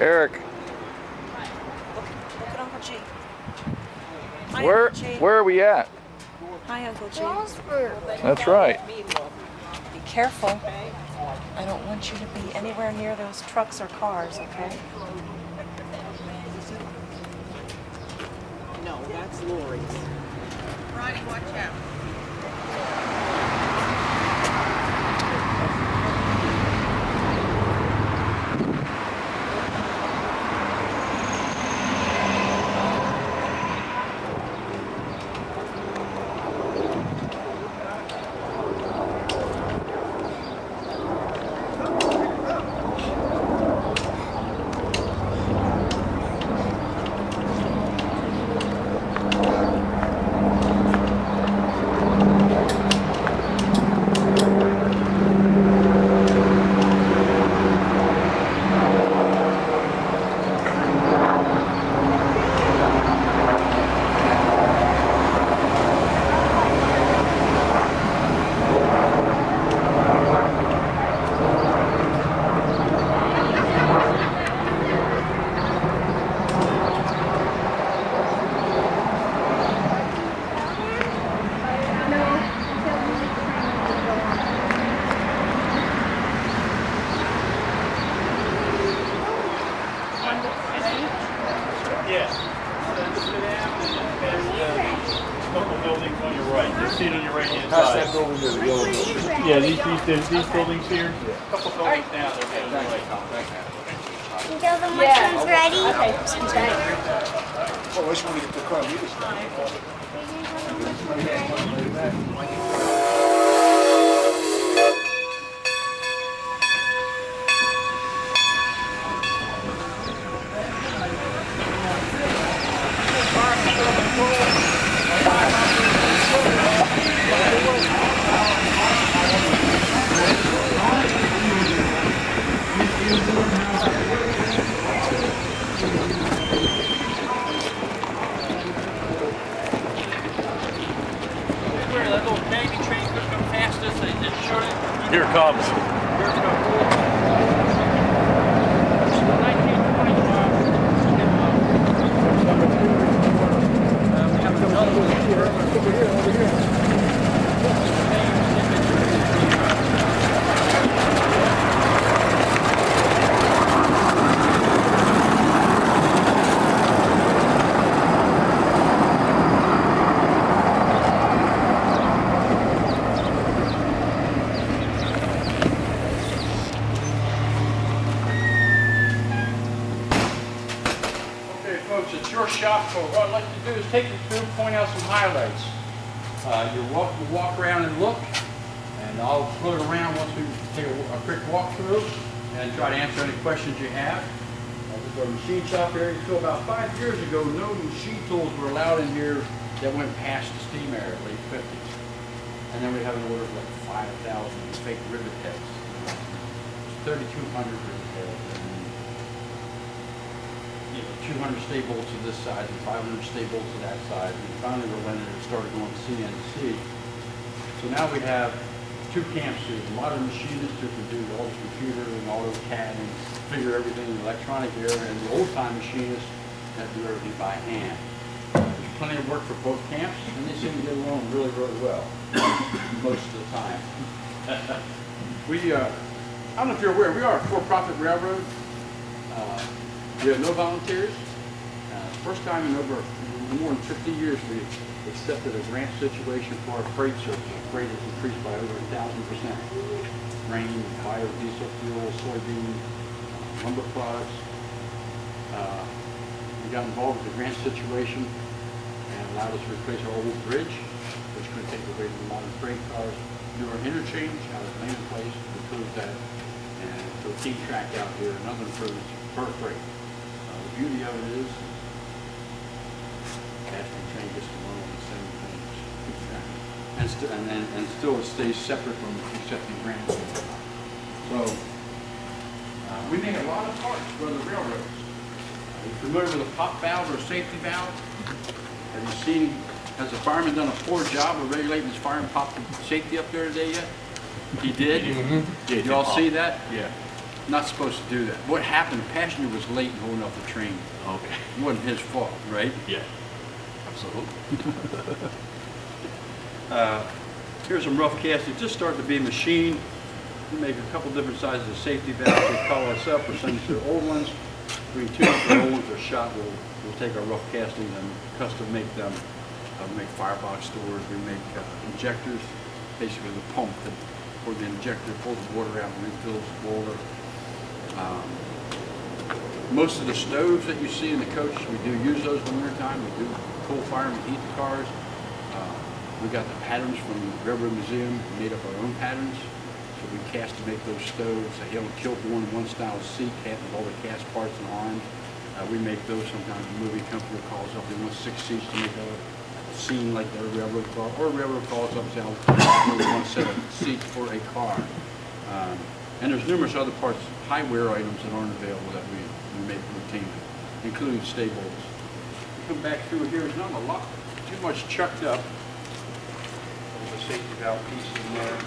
Eric, Look at Uncle G. Hi, where Uncle G. where are we at? Hi, Uncle G. Strasburg. That's right. Be careful. I don't want you to be anywhere near those trucks or cars, okay? No, that's lorries. Ronnie, watch out. Yes. Sit down and couple buildings on your right. You'll see it on your right hand Past side. that building there, the yellow building. Yeah, these buildings here. Couple buildings down. They'll be on your right. Until the mushroom's ready. Oh, I just want to get the car. We just Where that little baby train could come past us, they just showed it. Here it comes. Here it comes. 1925. We have another one here. Over here. Folks, it's your shop tour. What I'd like to do is take you through, point out some highlights. You're welcome to walk around and look, and I'll float around once we take a quick walkthrough and try to answer any questions you have. This is our machine shop area. So about 5 years ago, no machine tools were allowed in here that went past the steam era, late 50s. And then we have an order of like 5,000 fake rivet heads. 3,200 rivet heads. 200 stay bolts to this side and 500 stay bolts to that side. And finally relented and started going CNC. So now we have 2 camps here. The modern machinists who can do all the computer and AutoCAD and figure everything in the electronic area, and the old-time machinists that do everything by hand. There's plenty of work for both camps, and they seem to get along really, really well most of the time. I don't know if you're aware, we are a for-profit railroad. We have no volunteers. First time in more than 50 years we accepted a grant situation for our freight service. Our freight has increased by over 1,000%. Grain, biodiesel fuel, soybean, lumber products. We got involved with the grant situation and allowed us to replace our old bridge, which could take away from modern freight cars. Do our interchange out of Lane Place, improve that, and so keep track out here and other improvements per freight. The beauty of it is, casting train gets to run on the same things, and still it stays separate from accepting grants. So we make a lot of parts for the railroads. Are you familiar with a pop valve or a safety valve? Have you seen? Has the fireman done a poor job of regulating his fire and pop safety up there today yet? He did. Did you all see that? Yeah. Not supposed to do that. What happened, the passenger was late in holding up the train. Okay. It wasn't his fault, right? Yeah. Absolutely. Here's some rough castings, just starting to be machined. We make a couple different sizes of safety valves. They call us up or send us their old ones. We tune up the old ones or shot. We'll take our rough castings and custom make them. We make firebox doors. We make injectors, basically the pump that, or the injector pulls the water out and refills the boiler. Most of the stoves that you see in the coach, we do use those in the wintertime. We do coal fire and heat the cars. We got the patterns from the Railroad Museum. We made up our own patterns. So we cast to make those stoves. They don't kill one style seat, with all the cast parts and arms. We make those. Sometimes the movie company calls up. They want 6 seats to make a scene like their railroad car. Or a railroad calls up and says, we want a set of seats for a car. And there's numerous other parts, high wear items that aren't available that we make routinely, including stay bolts. Come back through here, there's not a lot, too much chucked up. There's a safety valve piece in there.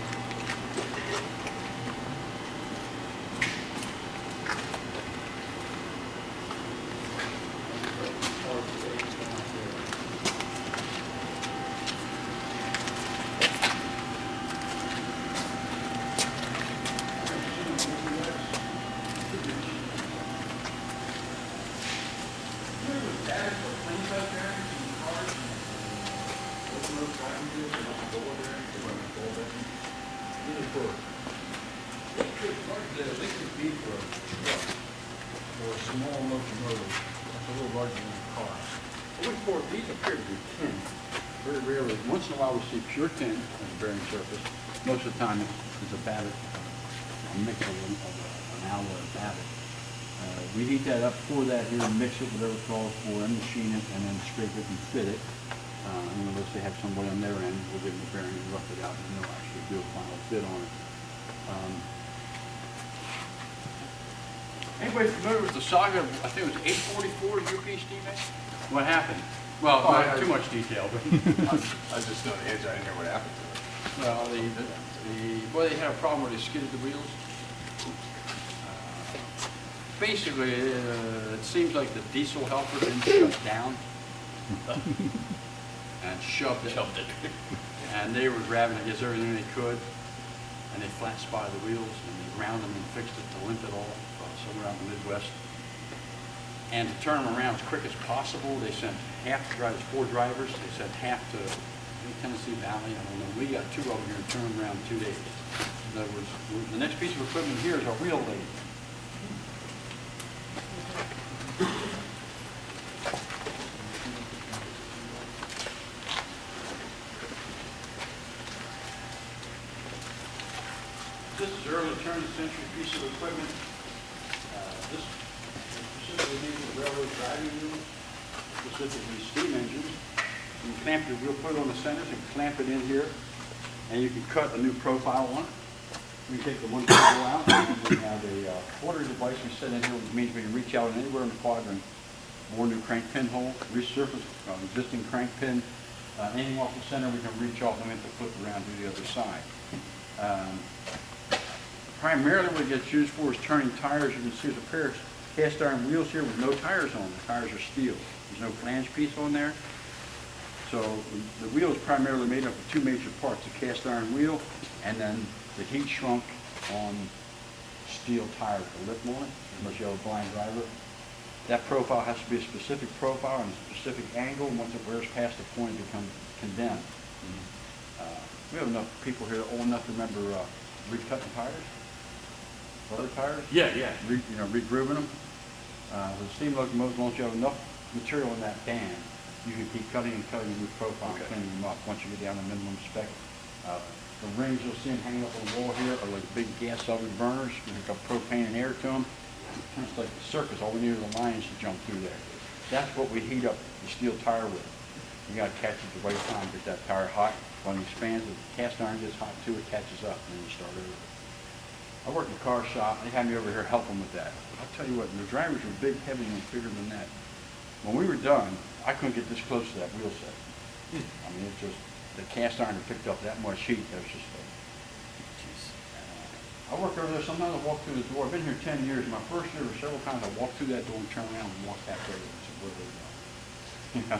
They could be for a truck or a small locomotive that's a little larger than a car. These appear to be tin. Very rarely, once in a while we see pure tin on the bearing surface. Most of the time it's a babbitt, a mix of an alloy and babbitt. We heat that up, pour that here, and mix it, whatever it calls for, and machine it, and then scrape it and fit it. Unless they have somebody on their end, we'll give them the bearing and rough it out, and they'll actually do a final fit on it. Anybody familiar with the saga of, I think it was 844 UP steamboat? What happened? Well, not too much detail, but I just know the answer. I didn't know what happened to it. well, they had a problem where they skidded the wheels. Basically, it seems like the diesel helper didn't shut down and shoved it. And they were grabbing, I guess, everything they could, and they flat spotted the wheels, and they ground them and fixed it to limp it all somewhere out in the Midwest. And to turn them around as quick as possible, they sent half the drivers, 4 drivers, they sent half to Tennessee Valley, I don't know. We got 2 of them here and turned them around in 2 days. In other words, the next piece of equipment here is our wheel lathe. This is early turn of the century piece of equipment. This is specifically made for railroad driving wheels, specifically steam engines. You clamp it, we'll put it on the centers and clamp it in here, and you can cut a new profile on it. We take the one cable out, and we have a quarter device we set in here, which means we can reach out anywhere in the quadrant, bore new crank pinhole, resurface existing crank pin, anything off the center we can reach off and then to flip around to the other side. Primarily what it gets used for is turning tires. You can see there's a pair of cast iron wheels here with no tires on them. The tires are steel. There's no flange piece on there. So the wheel is primarily made up of 2 major parts, the cast iron wheel and then the heat shrunk on steel tires, the lip on it, unless you have a blind driver. That profile has to be a specific profile and a specific angle, and once it wears past the point, it becomes condemned. We have enough people here old enough to remember recutting tires. Rubber tires? Yeah. Regrooving them. With steam locomotives, as long as you have enough material in that band, you can keep cutting and cutting the profile and cleaning them up once you get down to minimum spec. The rings you'll see them hanging up on the wall here are like big gas oven burners. We hook up propane and air to them. It's like a circus. All we need are the lines to jump through there. That's what we heat up the steel tire with. You got to catch it the right time, get that tire hot. When it expands, the cast iron gets hot too, it catches up, and then you start over. I work in a car shop. They had me over here helping with that. I'll tell you what, the drivers were big, heavy, and bigger than that. When we were done, I couldn't get this close to that wheel set. I mean, it's just, the cast iron had picked up that much heat. That was just like, I work over there, sometimes I walk through the door, I've been here 10 years, my first year, several times I walk through that door and turn around and walk back there, and say, where did they go? You know?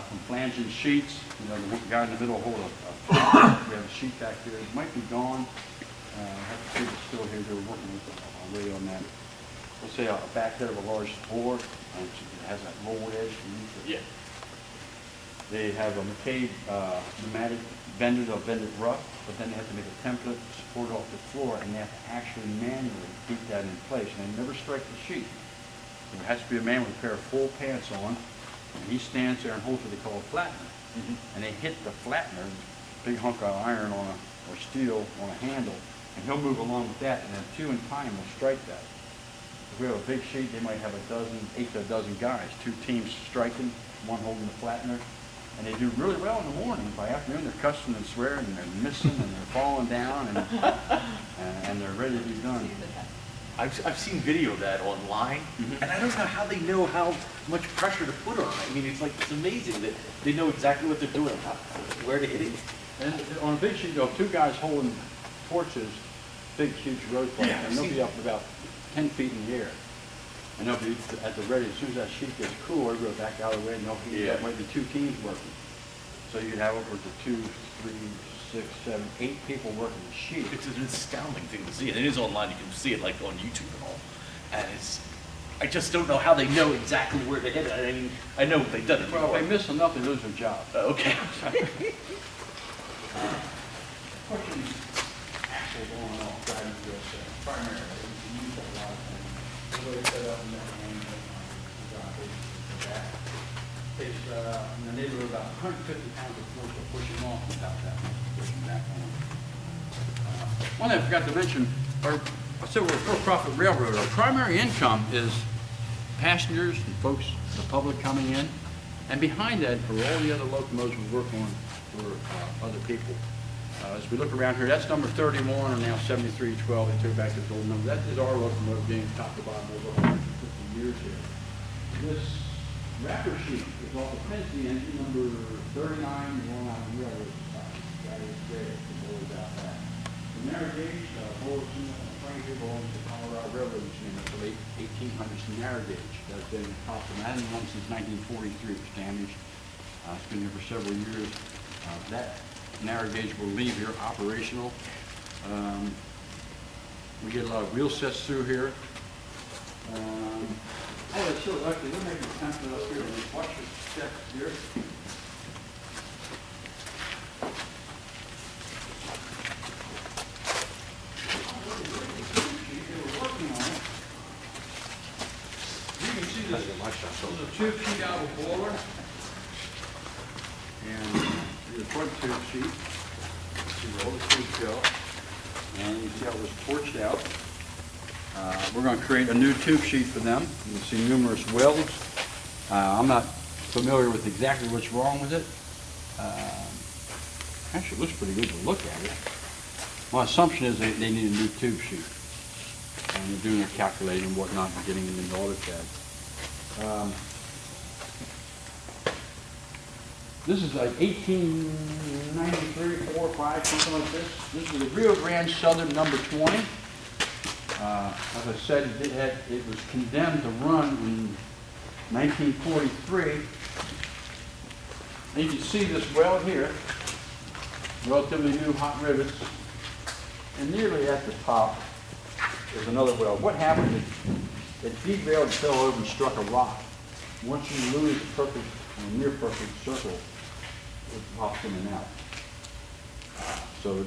From flanging sheets, you know, the guy in the middle hold we have a sheet back there, it might be gone, I have to see if it's still here, they're working with it, I'll wait on that. Let's say a back head of a large board, it has that rolled edge beneath it. Yeah. They have a McCabe pneumatic bender, they'll bend it rough, but then they have to make a template to support off the floor, and they have to actually manually keep that in place, and they never strike the sheet. So it has to be a man with a pair of full pants on, and he stands there and holds what they call a flattener. And they hit the flattener, big hunk of iron on or steel on a handle, and he'll move along with that, and then two in time will strike that. If we have a big sheet, they might have 8 to a dozen guys, 2 teams striking, one holding the flattener. And they do really well in the morning. By afternoon, they're cussing and swearing, and they're missing, and they're falling down, and they're ready to be done. I've seen video of that online, and I don't know how they know how much pressure to put on it. I mean, it's amazing that they know exactly what they're doing, where to hit it. And on a big sheet, you'll have 2 guys holding torches, big, huge road flags, Yeah, and they'll be up about 10 feet in the air. And they'll be at the ready, as soon as that sheet gets cool, they'll go back out of the way, and there might be 2 teams working. So you have upwards of 2, 3, 6, 7, 8 people working the sheet. It's an astounding thing to see, and it is online. You can see it like on YouTube and all. And I just don't know how they know exactly where to hit it. I mean, I know they've done it Well, before. if they miss enough, they lose their job. Okay. Pushing axles on and off, driving through this primarily, you can use a lot of things. The way it's set up in that hand, that takes in the neighborhood about 150 pounds of force to push him off without that much pushing back on. One thing I forgot to mention, I said we're a for-profit railroad. Our primary income is passengers and folks, the public coming in, and behind that are all the other locomotives we work on for other people. As we look around here, that's number 31, and now 7312. They took back this old number. That is our locomotive being top to bottom over 150 years here. This wrapper sheet is off the Pennsy engine, number 39, Long Island Railroad Society. That is great. It's always about that. The narrow gauge, Bulletin, Frankie belongs to Colorado Railroad Machine. It's the late 1800s narrow gauge. That's been top of that. It hasn't run since 1943. It was damaged. It's been here for several years. That narrow gauge will leave here operational. We get a lot of wheel sets through here. That's so lucky. We're making something up here. Watch your steps here. They were working on it. You can see this is a tube sheet out of a boiler. And the front tube sheet, see where all the tubes go, and you see how it was torched out. We're going to create a new tube sheet for them. You can see numerous welds. I'm not familiar with exactly what's wrong with it. Actually, it looks pretty good to look at it. My assumption is they need a new tube sheet. And they're doing their calculating and whatnot and getting it into AutoCAD. This is like 1893, 4, 5, something like this. This is the Rio Grande Southern number 20. As I said, it was condemned to run in 1943. And you can see this weld here, relatively new hot rivets, and nearly at the top is another weld. What happened is it derailed, fell over, and struck a rock. Once you lose a perfect, near perfect circle, it pops in and out. So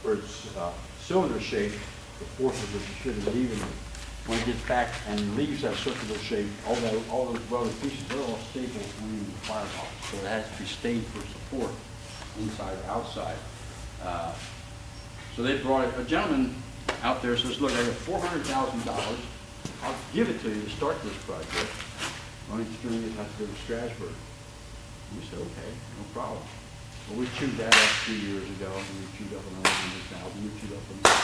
where it's cylinder shape, the forces of the shit is even. When it gets back and leaves that circular shape, all those welded pieces, they're all stable when in the firebox. So it has to be stayed for support, inside or outside. So they brought it, a gentleman out there says, look, I got $400,000. I'll give it to you to start this project. Only string it has to go to Strasburg. We said, okay, no problem. Well, we chewed that up 2 years ago, and we chewed up another 100,000. We chewed up another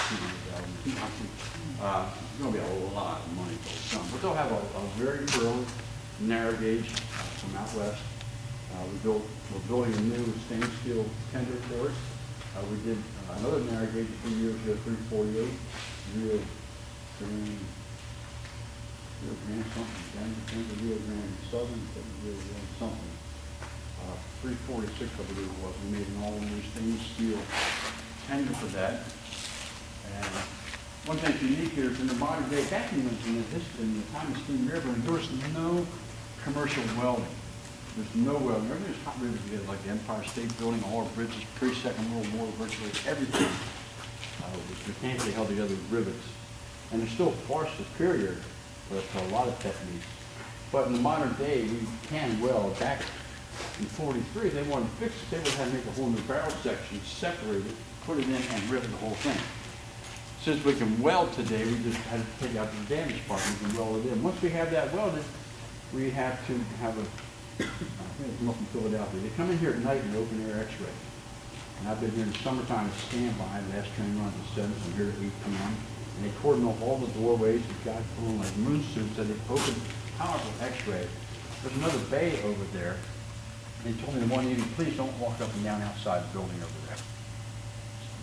200,000. It's going to be a lot of money for some. But they'll have a very early narrow gauge from out west. We're building a new stainless steel tender for it. We did Another narrow gauge a few years ago, 348, Rio Grande, Rio Grande something, Rio Grande Southern, Rio Grande something. 346, I believe it was. We made an all-new stainless steel tender for that. And one thing that's unique here is in the modern day, back in the time of steam railroad, there was no commercial welding. There's no welding. Everything's hot riveted together, like the Empire State Building, all our bridges, pre-Second World War, virtually everything was mechanically held together with rivets. And they're still far superior to a lot of techniques. But in the modern day, we can weld. Back in 43, they wanted to fix it. They would have to make a whole new barrel section, separate it, put it in, and rivet the whole thing. Since we can weld today, we just had to take out the damaged part and we can weld it in. Once we have that welded, we have to have come up from Philadelphia. They come in here at night and open air x-ray. And I've been here in the summertime to standby. The last train runs at 7, so I'm here at 8 p.m. And they cordon off all the doorways. We've got put on like moon suits so they open powerful x-ray. There's another bay over there. They told me in one evening, please don't walk up and down outside the building over there.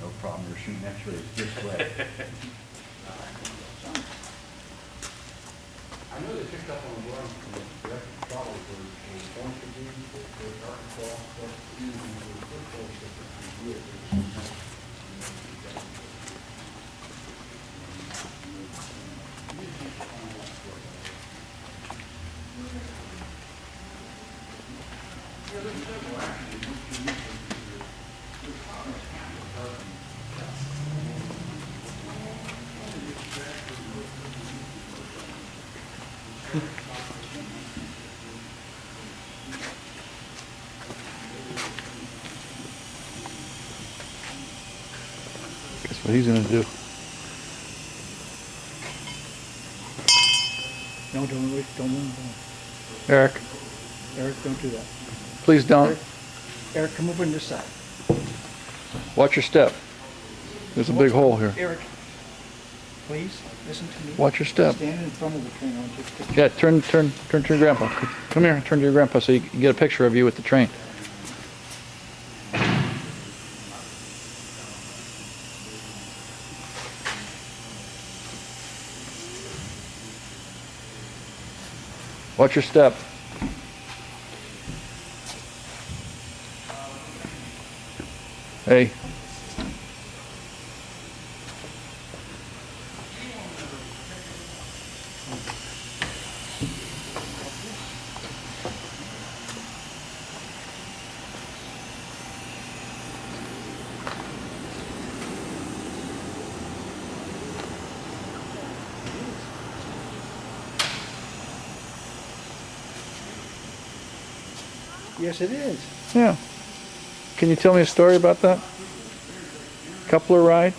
No problem, they're shooting x-rays this way. I know they picked up on the run from the direct trouble for going to be for Arkansas, but using the football system for years. Guess what he's gonna do. No, don't move. Eric, Eric, don't do that. please don't. Eric, come over on this side. Watch your step. There's a big hole here. Eric, please, listen to me. Watch your step. Stand in front of the train. I want you to take a picture. Yeah, turn to your grandpa. Come here, turn to your grandpa so you can get a picture of you with the train. Watch your step. Hey. Yes, it is. Yeah. Can you tell me a story about that? Coupler ride?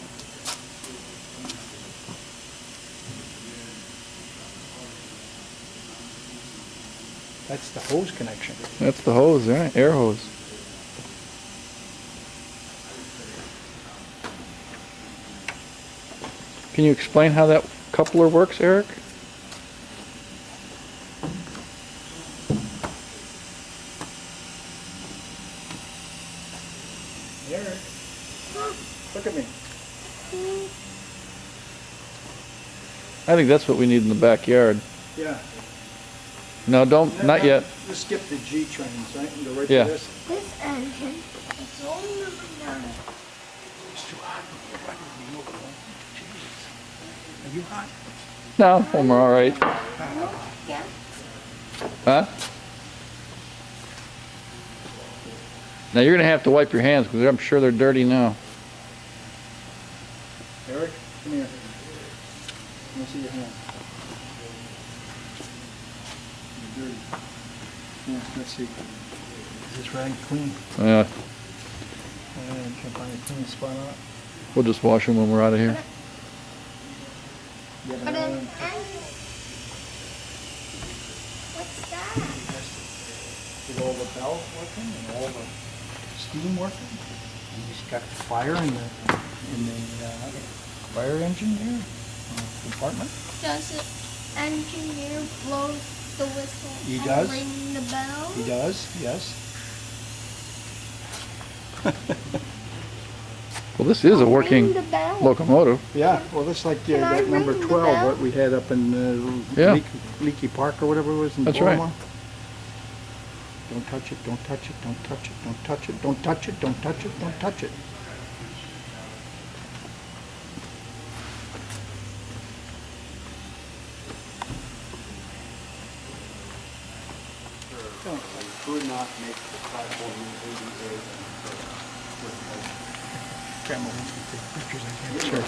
That's the hose connection. That's the hose, right? Air hose. Can you explain how that coupler works, Eric? Eric, look at me. I think that's what we need in the backyard. Yeah. No, don't, not yet. Let's skip the G trains, right? And go right Yeah. to this. This engine is only number 9. It's too hot. You're right with me. Jesus. Are you hot? No, we're all right. Yeah. Huh? Now you're gonna have to wipe your hands because I'm sure they're dirty now. Eric, come here. Let me see your hand. You're dirty. Yeah, let's see. Is this rag clean? Yeah, Can't find a clean spot on it. we'll just wash them when we're out of here. You have But an an iron? engine. What's that? Is all the valves working and all the steam working? And he's got the fire in the fire engine there, compartment. Does the engineer blow the whistle He and does. ring the bell? He does, yes. Well, this is a working Ring the bell. locomotive. Yeah, well, it's like Can I that number ring the 12 bell? what we had up in Yeah. Leaky Park or whatever it was in That's right. Baltimore. Don't touch it, don't touch it, don't touch it, don't touch it, don't touch it, don't touch it, don't touch it. Could not make the platform in Grandma wants me to take pictures, I can't. Sure.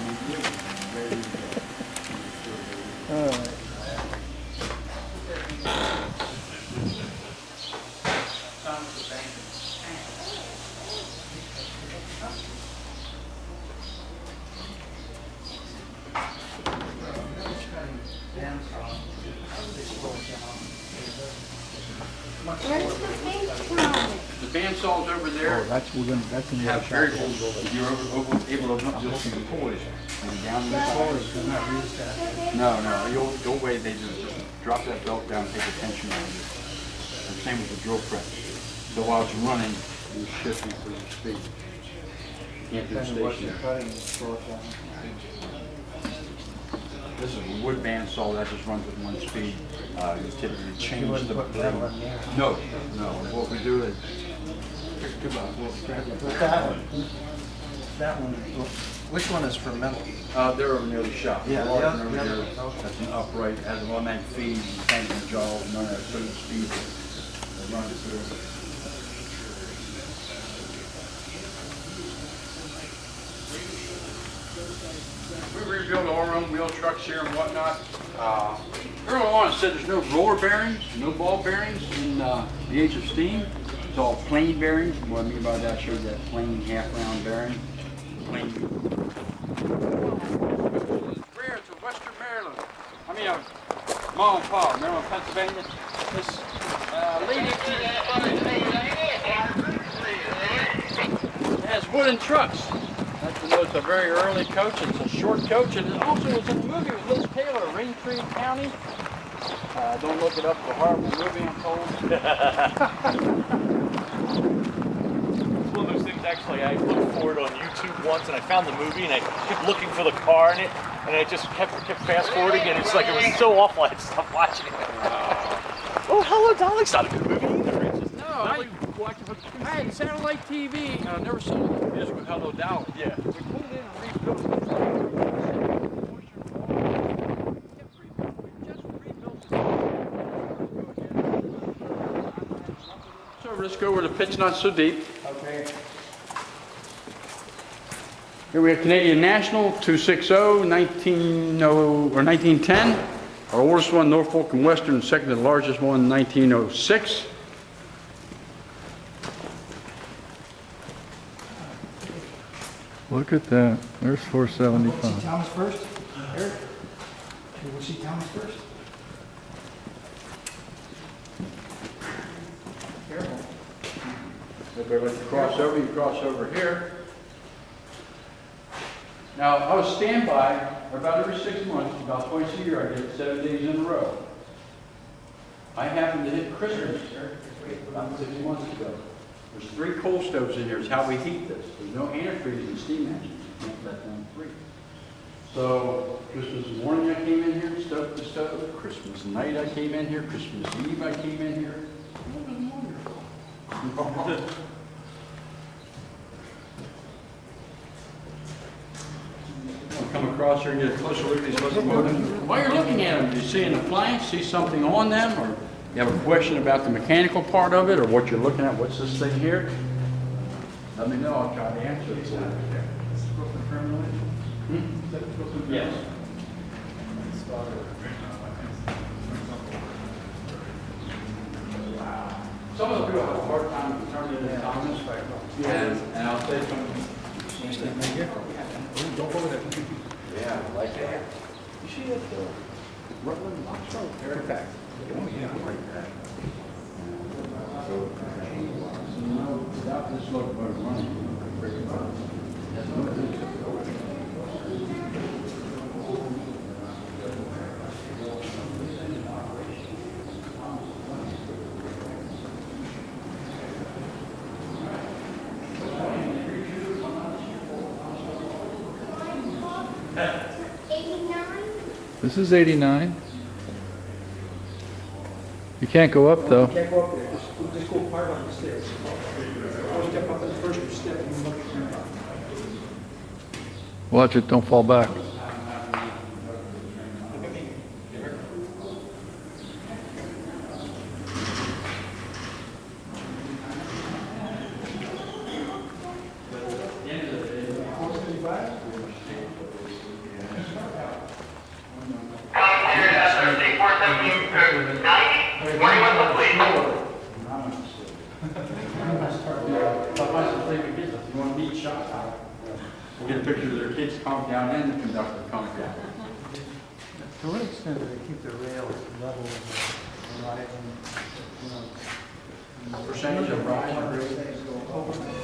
All right. Where's the big one? The bandsaws over there Oh, that's in the have other very shop. you're able to you'll see the toys and down in the toys. Toys. No, the old way they just drop that belt down, take the tension out of it. And same with the drill press. So while it's running, you shift it for your speed. Can't do stationary. This is a wood bandsaw that just runs with one speed. You typically change the blade. No. What we do is pick two buttons. But that one, which one is for metal? They're over near the shop. Yeah, The large yeah, one over yeah. there, that's an upright, has an automatic feed, you can't even jaw, none of that sort of speed that runs through. We rebuild our own wheel trucks here and whatnot. Early on, it said there's no roller bearings, no ball bearings in the age of steam. It's all plain bearings. What I mean by that, I showed that plain half-round bearing. Plain. Rare to Western Maryland. Mom and Pop, Maryland, Pennsylvania. This lady has wooden trucks. That's the it's a very early coach. It's a short coach, and it also was in the movie with Liz Taylor, Raintree County. Don't look it up. It's a horrible movie, I'm told. It's one of those things, actually, I looked for it on YouTube once, and I found the movie, and I kept looking for the car in it, and I just kept fast forwarding, and it's like, it was so awful, I had to stop watching it. Oh, Hello, Dolly's not a good movie either. It's just, No, I had satellite TV, and I never saw it. Just with Hello Dolly. yeah. We put it in and rebuilt it. So let's go where the pit's not so deep. Okay. Here we have Canadian National 260 1910. Our oldest one, Norfolk and Western, second to the largest one, 1906. Look at that. There's See 475. Thomas first? Eric? You will see Thomas first? Careful. If everybody cross over, you cross over here. Now, I was standby about every 6 months, about twice a year, I get 7 days in a row. I happened to hit Christmas about 6 months ago. There's 3 coal stoves in here, is how we heat this. There's no antifreeze in steam engines, you can't let them free. So, Christmas morning I came in here, stove to stove. Christmas night I came in here, Christmas Eve I came in here. It was wonderful. Come across here and get a closer look at these locomotives. While you're looking at them, do you see an appliance, see something on them, or you have a question about the mechanical part of it, or what you're looking at, what's this thing here? Let me know, I'll try to answer it. Yes. Some of the people have a hard time determining the comments, and I'll say something. Don't go there. Yeah, like that. You see that Rutland box road? Very fact. Oh, yeah, like that. So, without this locomotive running, 89? This is 89. You can't go up though. Can't go up there, just go part on the stairs. Go step up the first step and look at your Watch it, don't fall back. We'll get a picture of their kids coming down and the conductor coming down. To what extent do they keep the rails level and not even, you know, Percentage of rise and those grade. things go over?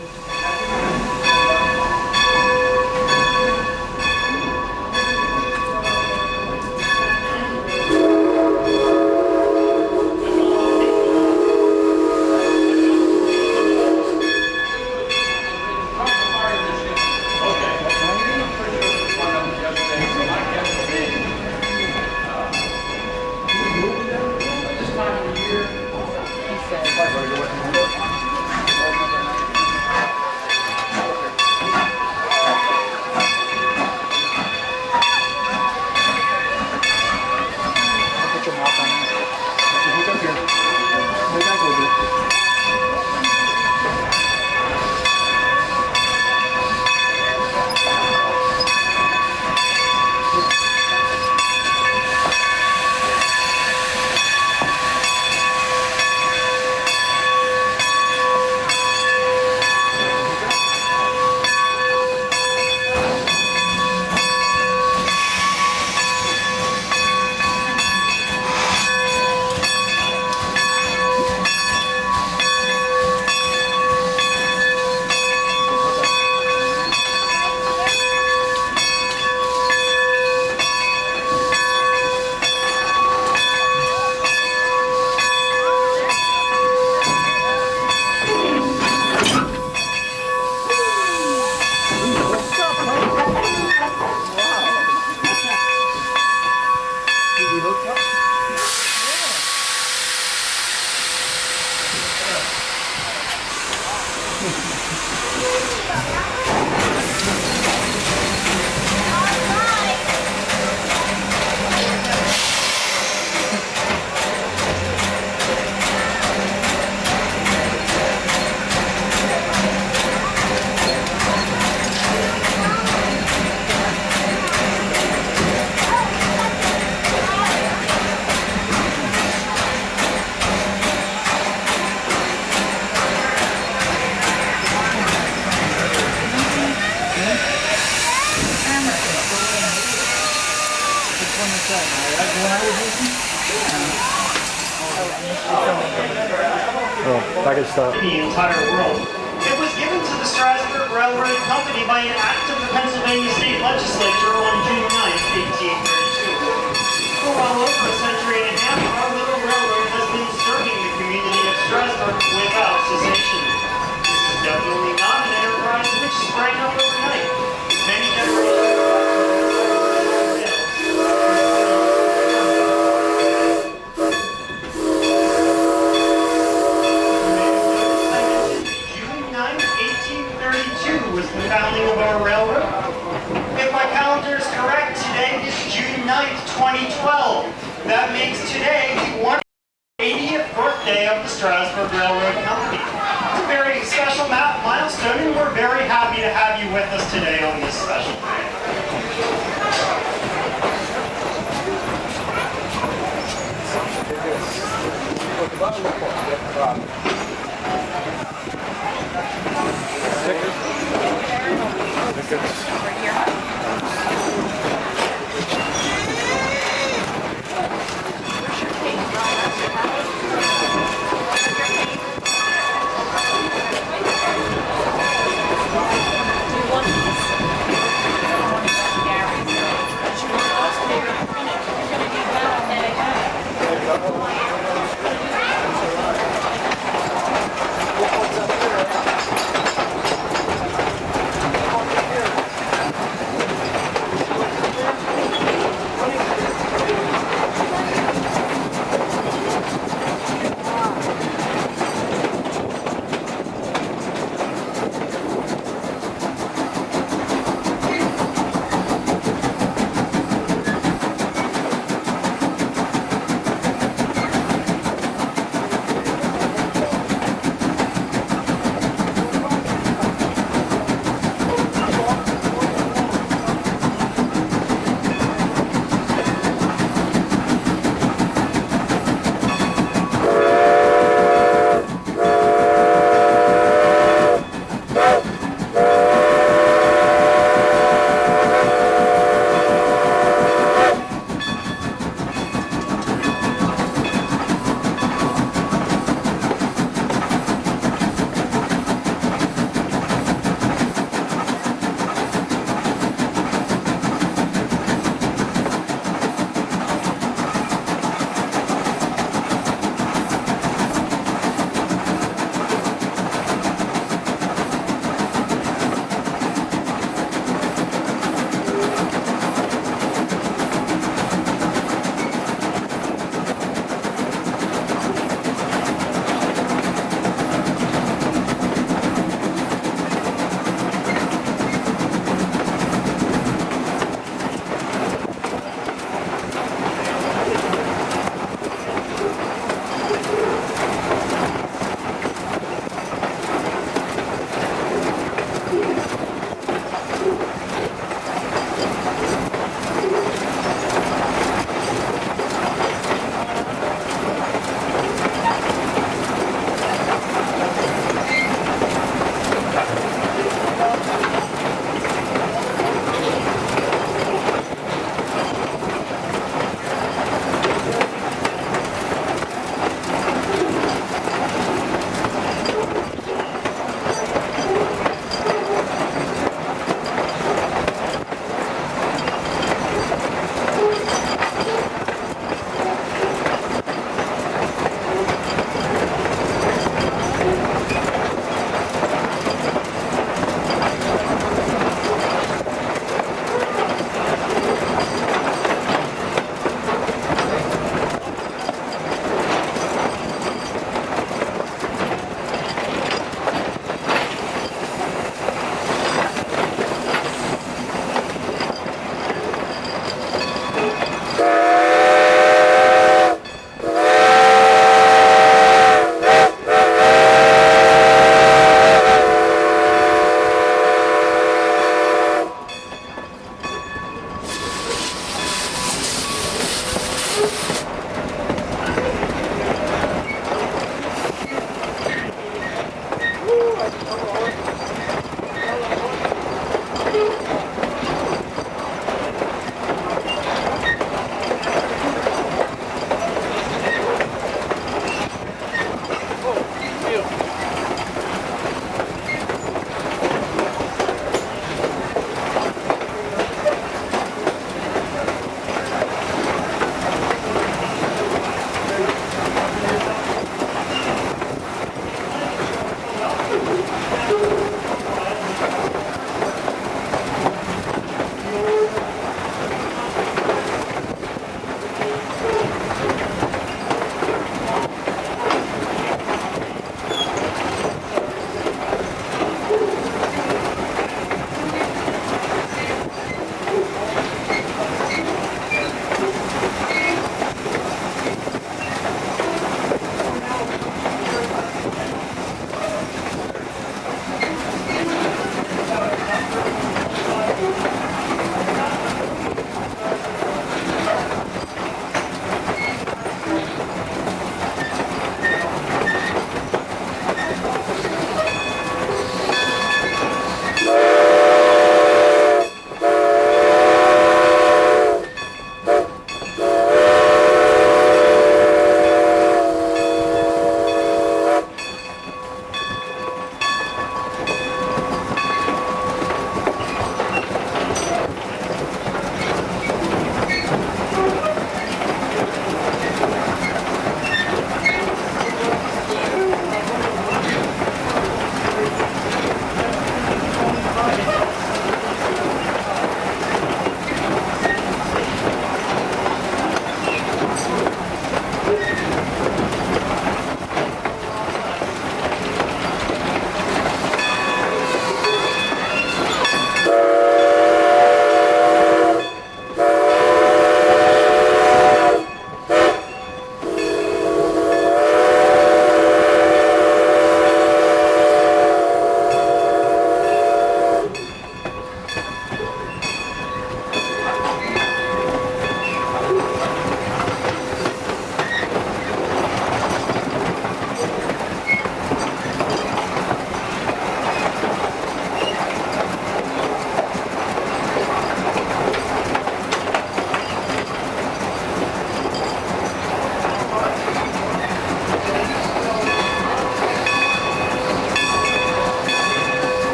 I can stop. The entire world. It was given to the Strasburg Railroad Company by an act of the Pennsylvania State Legislature on June 9, 1832. For well over a century and a half, our little railroad has been serving the community of Strasburg without cessation. This is definitely not an enterprise which sprang up overnight. Many generations was the founding of our railroad. If my calendar is correct, today is June 9th, 2012. That makes today the 180th birthday of the Strasburg Railroad Company. It's a very special milestone, and we're very happy to have you with us today on this special day.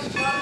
That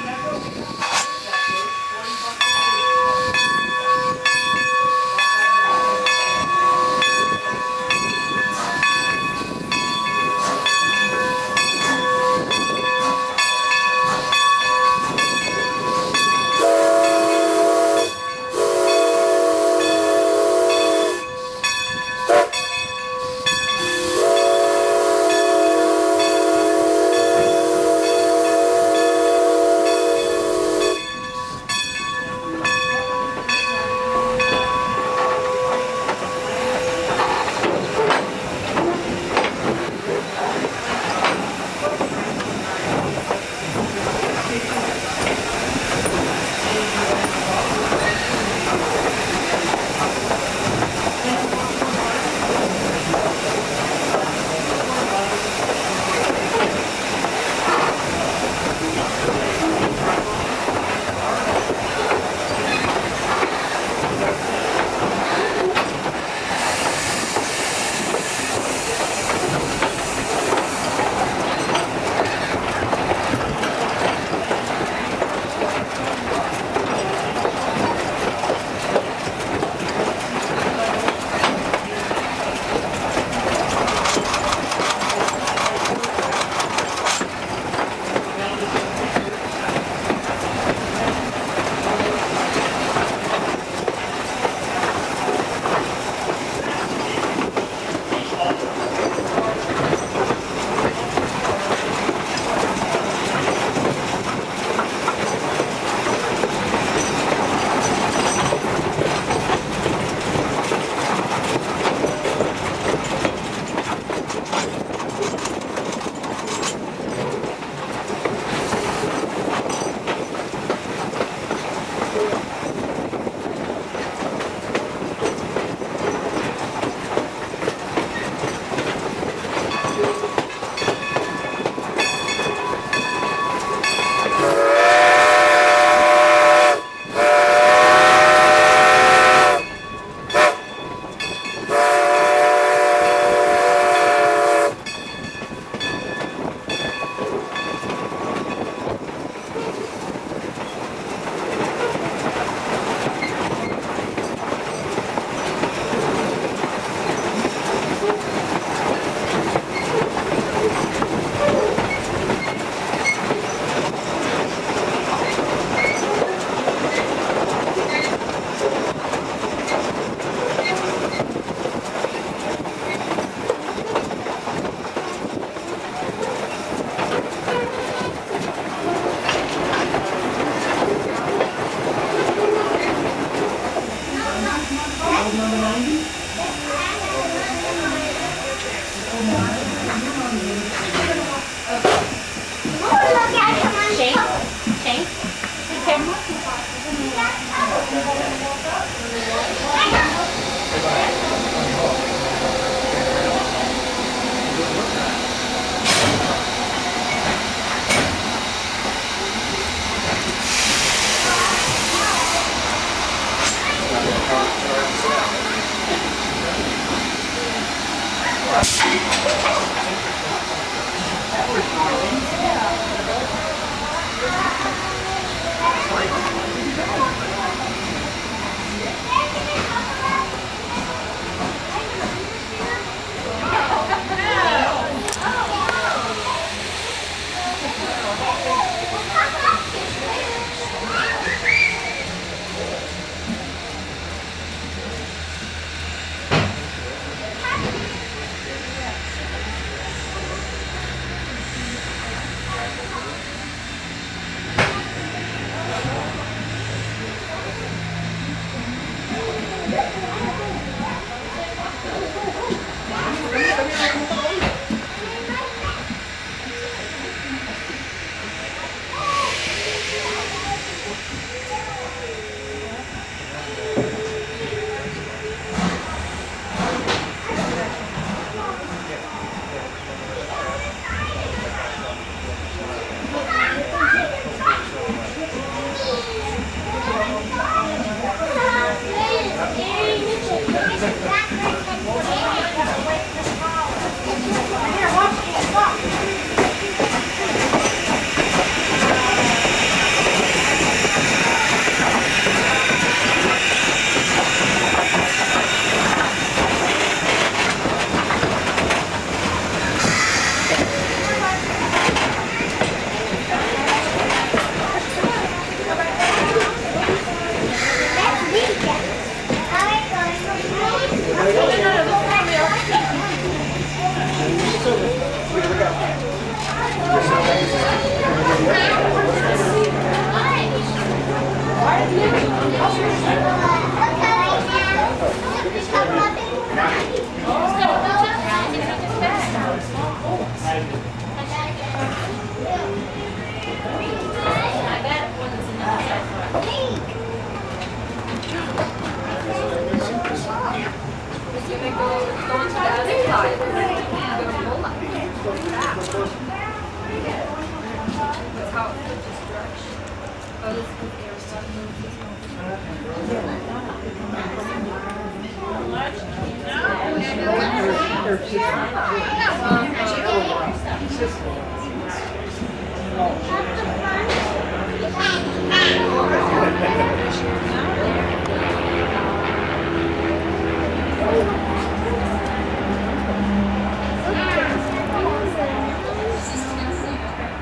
was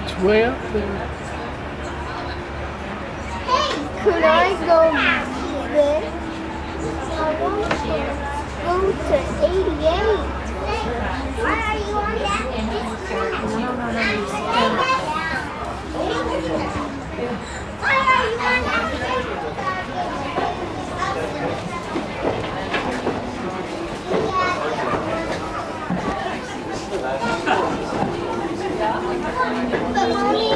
It's way up there. Could I go this? I want to go to 88. Why are you on that? Why are you on But Mommy,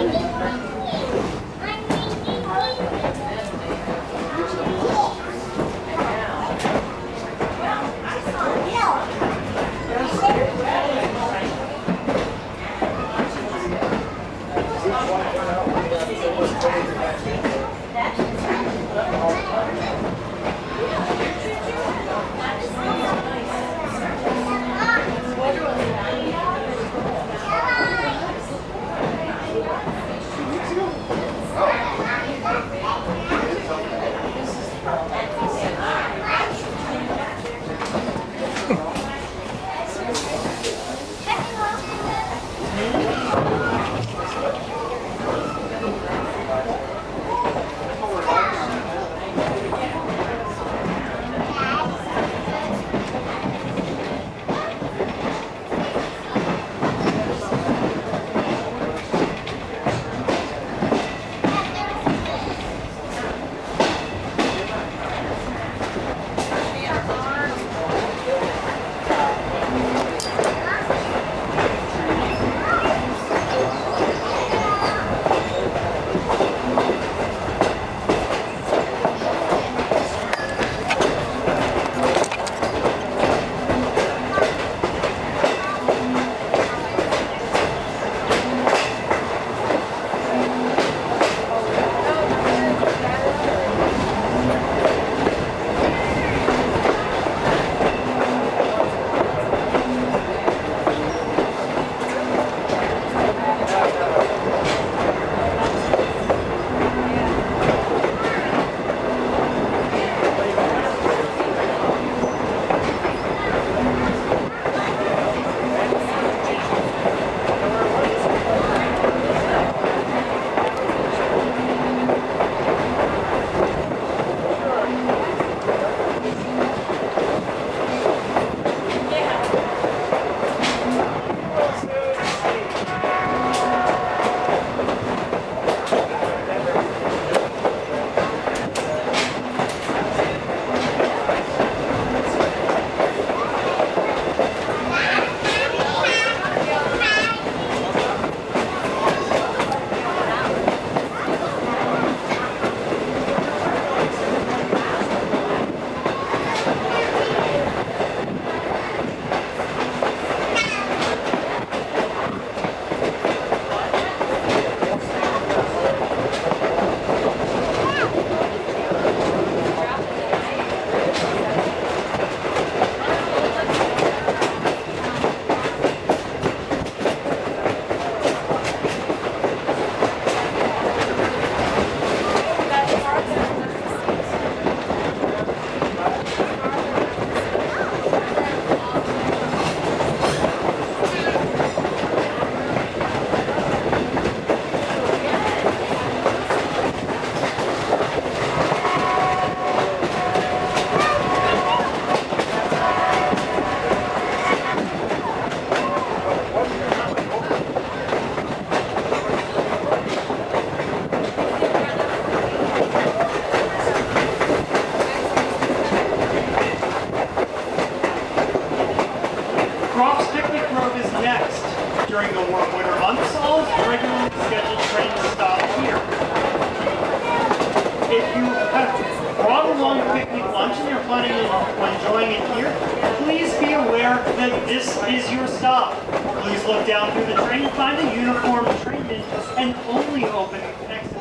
fun and enjoying it here, please be aware that this is your stop. Please look down through the train, find a uniformed trainman, and only open exit.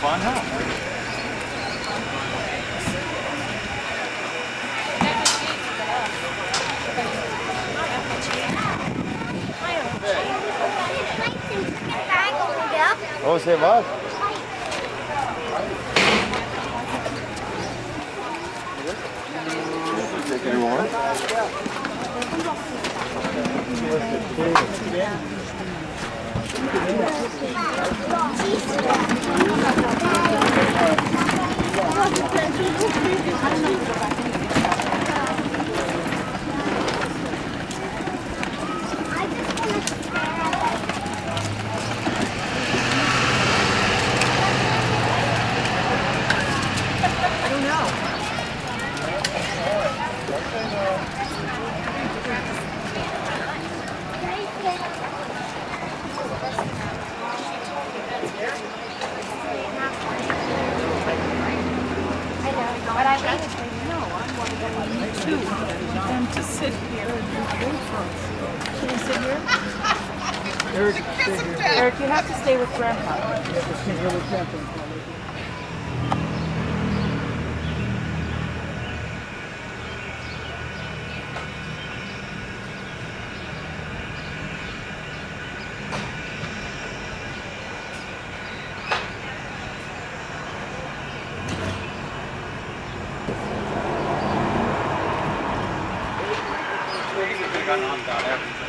Fun, huh? Você vai? Take it, you want? But I made it for you. No, I'm one of them too. Them to sit here and wait for us. Can you sit here? Eric, you have to stay with Grandpa. I got knocked out everything.